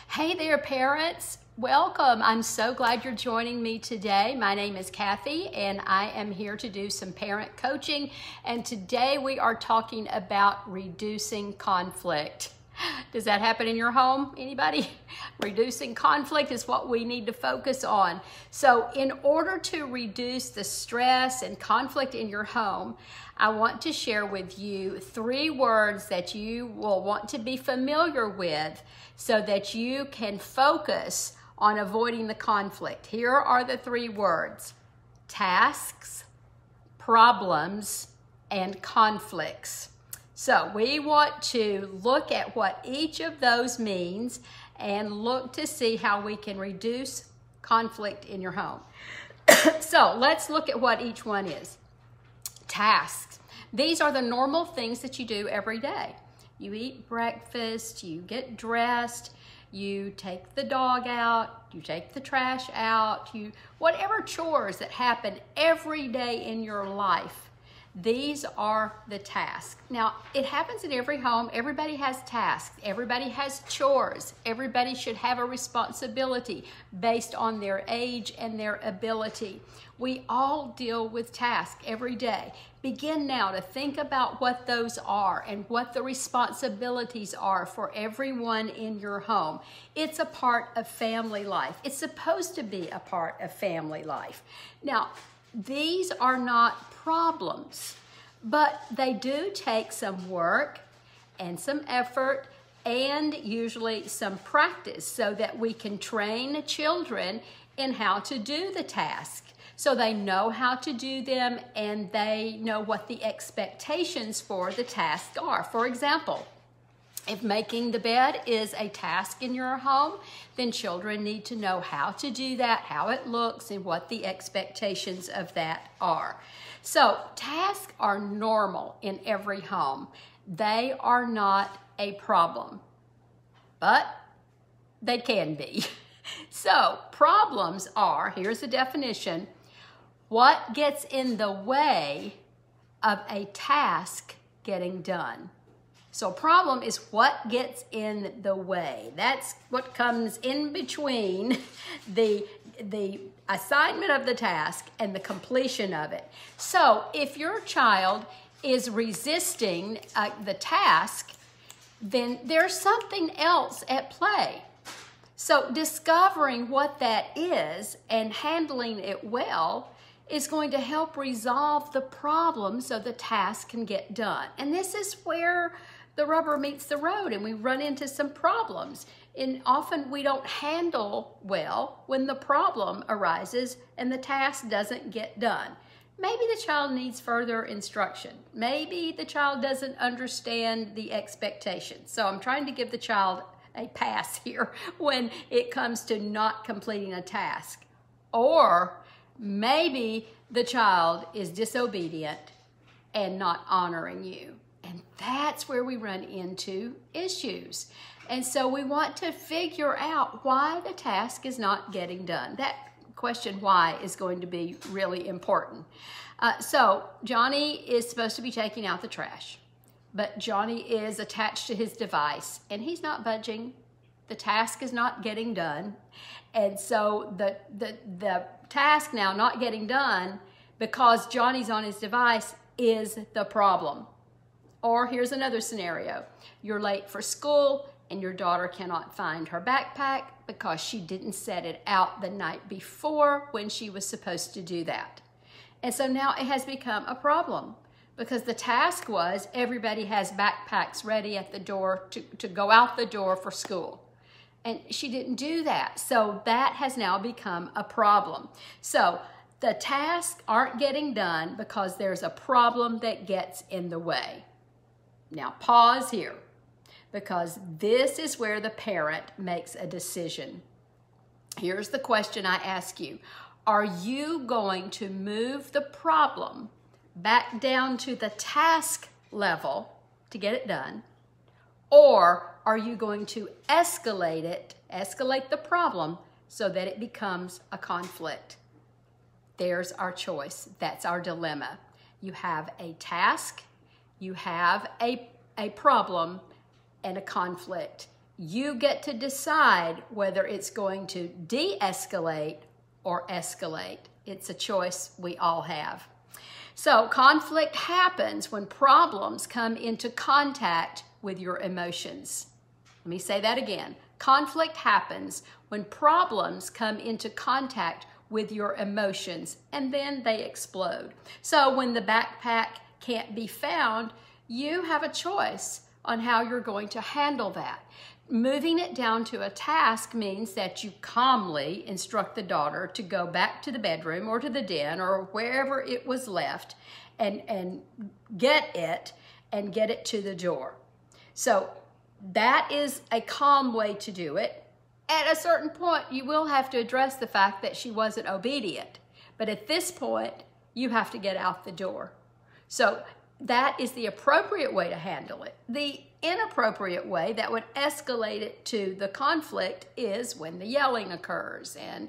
Hey there, parents. Welcome. I'm so glad you're joining me today. My name is Kathy, and I am here to do some parent coaching. And today we are talking about reducing conflict. Does that happen in your home? Anybody? Reducing conflict is what we need to focus on. So in order to reduce the stress and conflict in your home, I want to share with you 3 words that you will want to be familiar with so that you can focus on avoiding the conflict. Here are the 3 words: tasks, problems, and conflicts. So we want to look at what each of those means and look to see how we can reduce conflict in your home. So let's look at what each one is. Tasks. These are the normal things that you do every day. You eat breakfast, you get dressed, you take the dog out, you take the trash out, whatever chores that happen every day in your life. These are the tasks. Now, it happens in every home. Everybody has tasks. Everybody has chores. Everybody should have a responsibility based on their age and their ability. We all deal with tasks every day. Begin now to think about what those are and what the responsibilities are for everyone in your home. It's a part of family life. It's supposed to be a part of family life. Now, these are not problems, but they do take some work and some effort and usually some practice so that we can train children in how to do the task. So they know how to do them and they know what the expectations for the task are. For example, if making the bed is a task in your home, then children need to know how to do that, how it looks, and what the expectations of that are. So tasks are normal in every home. They are not a problem, but they can be. So problems are, here's the definition, what gets in the way of a task getting done. So problem is what gets in the way. That's what comes in between the assignment of the task and the completion of it. So if your child is resisting the task, then there's something else at play. So discovering what that is and handling it well is going to help resolve the problem so the task can get done. And this is where the rubber meets the road and we run into some problems. And often we don't handle well when the problem arises and the task doesn't get done. Maybe the child needs further instruction. Maybe the child doesn't understand the expectations. So I'm trying to give the child a pass here when it comes to not completing a task. Or maybe the child is disobedient and not honoring you. And that's where we run into issues. And so we want to figure out why the task is not getting done. That question why is going to be really important. So Johnny is supposed to be taking out the trash, but Johnny is attached to his device and he's not budging. The task is not getting done. And so the task now not getting done because Johnny's on his device is the problem. Or here's another scenario. You're late for school and your daughter cannot find her backpack because she didn't set it out the night before when she was supposed to do that. And so now it has become a problem because the task was everybody has backpacks ready at the door to go out the door for school. And she didn't do that. So that has now become a problem. So the tasks aren't getting done because there's a problem that gets in the way. Now pause here because this is where the parent makes a decision. Here's the question I ask you. Are you going to move the problem back down to the task level to get it done? Or are you going to escalate the problem so that it becomes a conflict? There's our choice. That's our dilemma. You have a task, you have a problem, and a conflict. you get to decide whether it's going to de-escalate or escalate. It's a choice we all have. So conflict happens when problems come into contact with your emotions. Let me say that again. Conflict happens when problems come into contact with your emotions, and then they explode. So when the backpack can't be found, you have a choice on how you're going to handle that. Moving it down to a task means that you calmly instruct the daughter to go back to the bedroom or to the den or wherever it was left and get it to the door. So that is a calm way to do it. At a certain point, you will have to address the fact that she wasn't obedient. But at this point, you have to get out the door. So that is the appropriate way to handle it. The inappropriate way that would escalate it to the conflict is when the yelling occurs and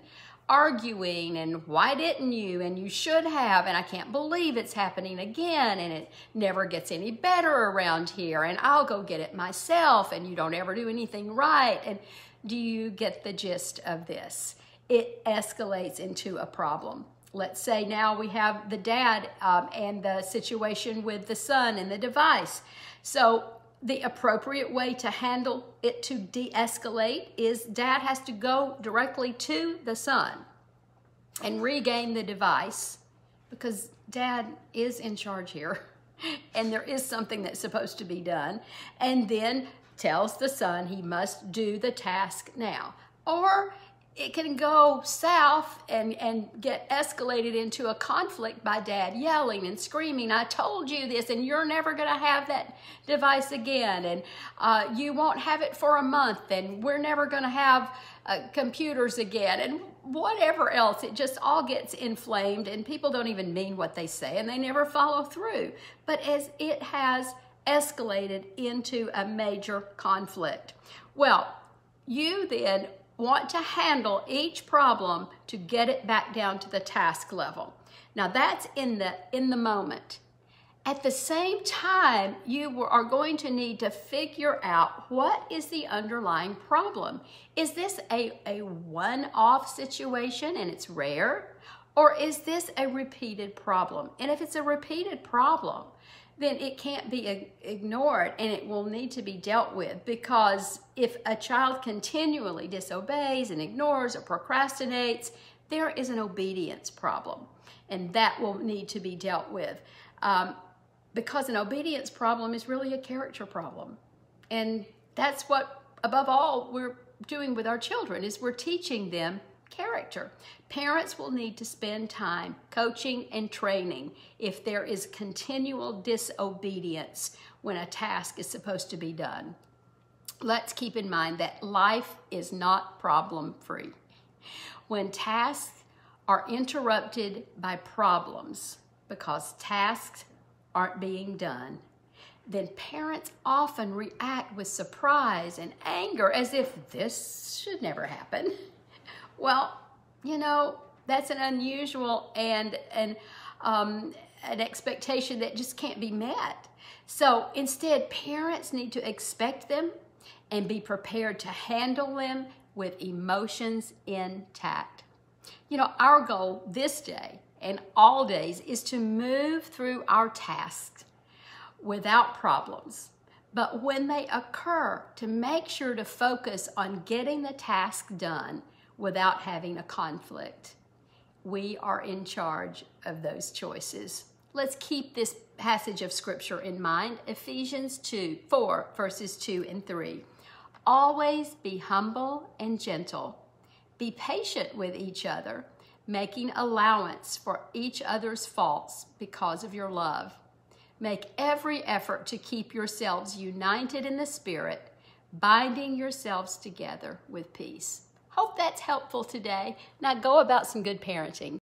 arguing and why didn't you and you should have and I can't believe it's happening again and it never gets any better around here and I'll go get it myself and you don't ever do anything right. And do you get the gist of this? It escalates into a problem. Let's say now we have the dad and the situation with the son and the device. So the appropriate way to handle it to de-escalate is dad has to go directly to the son and regain the device because dad is in charge here and there is something that's supposed to be done, and then tells the son he must do the task now. Or it can go south and get escalated into a conflict by dad yelling and screaming, I told you this and you're never gonna have that device again and you won't have it for a month and we're never gonna have computers again and whatever else. It just all gets inflamed and people don't even mean what they say and they never follow through. But as it has escalated into a major conflict. Well, you then want to handle each problem to get it back down to the task level. Now that's in the moment. At the same time, you are going to need to figure out what is the underlying problem. Is this a one-off situation and it's rare? Or is this a repeated problem? And if it's a repeated problem, then it can't be ignored and it will need to be dealt with, because if a child continually disobeys and ignores or procrastinates, there is an obedience problem and that will need to be dealt with, because an obedience problem is really a character problem. And that's what, above all, we're doing with our children, is we're teaching them character. Parents will need to spend time coaching and training if there is continual disobedience when a task is supposed to be done. Let's keep in mind that life is not problem-free. When tasks are interrupted by problems because tasks aren't being done, then parents often react with surprise and anger as if this should never happen. Well, you know, that's an unusual and an expectation that just can't be met. So instead, parents need to expect them and be prepared to handle them with emotions intact. You know, our goal this day and all days is to move through our tasks without problems. But when they occur, to make sure to focus on getting the task done without having a conflict. We are in charge of those choices. Let's keep this passage of scripture in mind. Ephesians 4, verses 2 and 3. Always be humble and gentle. Be patient with each other, making allowance for each other's faults because of your love. Make every effort to keep yourselves united in the Spirit, binding yourselves together with peace. Hope that's helpful today. Now go about some good parenting.